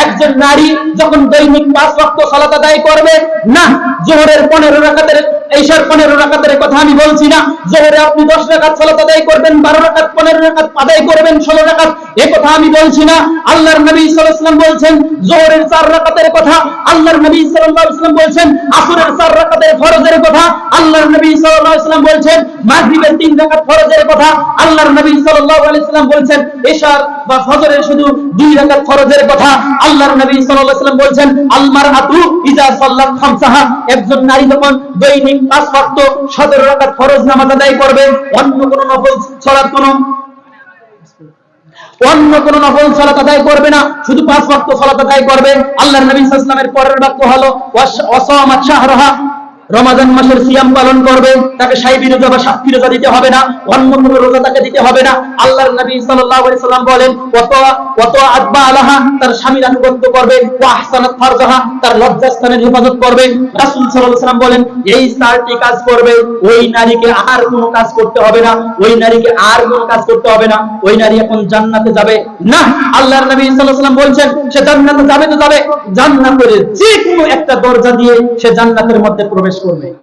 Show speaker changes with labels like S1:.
S1: একজন নারী যখন দৈনিক 5 ওয়াক্ত সালাত আদায় করবে, না জোহরের 15 রাকাতের, ঈশার 15 রাকাতের কথা আমি বলছি না। জোহরে আপনি 10 রাকাত সালাত আদায় করবেন, 12 রাকাত, 15 রাকাত আদায় করবেন, 16 রাকাত, এই কথা আমি বলছি না। আল্লাহর নবী সাল্লাল্লাহু আলাইহি ওয়াসাল্লাম বলছেন জোহরের 4 রাকাতের কথা। আল্লাহর নবী সাল্লাল্লাহু আলাইহি ওয়াসাল্লাম বলছেন আসরের 4 রাকাতের ফরজের কথা। আল্লাহর নবী সাল্লাল্লাহু আলাইহি ওয়াসাল্লাম বলছেন মাগরিবের 3 রাকাত ফরজের কথা। আল্লাহর নবী সাল্লাল্লাহু আলাইহি ওয়াসাল্লাম বলছেন ঈশার বা ফজরের শুধু 2 রাকাত ফরজের কথা। আল্লাহর নবী সাল্লাল্লাহু আলাইহি ওয়াসাল্লাম বলছেন আল মারআতু ইযা সাল্লাত খামসাহা, একজন নারী যখন দৈনিক 5 ওয়াক্ত 17 রাকাত ফরজ নামাজ আদায় করবে, অন্য কোন নফল সালাত আদায় করবে না, শুধু 5 ওয়াক্ত সালাত আদায় করবে। আল্লাহর নবী সাল্লাল্লাহু আলাইহি ওয়াসাল্লামের পরের বাক্য হলো ওয়াসামাত শাহরাহা, রমাদান মাসের সিয়াম পালন করবে, তাকে সাইবি রোজা বা সাক্ষী রোজা দিতে হবে না, অন্য কোন রোজা তাকে দিতে হবে না। আল্লাহর নবী সাল্লাল্লাহু আলাইহি সাল্লাম বলেন ওয়াত আতবা আলাহা, তার স্বামীর আনুগত্য করবে, ওয়া আহসানাত ফারজাহা, তার লজ্জাস্থানের হেফাজত করবে। রাসূল সাল্লাল্লাহু আলাইহি সাল্লাম বলেন এই 4টি কাজ করবে, ওই নারীকে আর কোনো কাজ করতে হবে না, ওই নারীকে আর কোনো কাজ করতে হবে না, ওই নারী এখন জান্নাতে যাবে। না, আল্লাহর নবী সাল্লাল্লাহু আলাইহি সাল্লাম বলছেন সে জান্নাতে যাবে তো যাবে, জান্নাতের যে কোনো একটা দরজা দিয়ে সে জান্নাতের মধ্যে প্রবেশ করবে।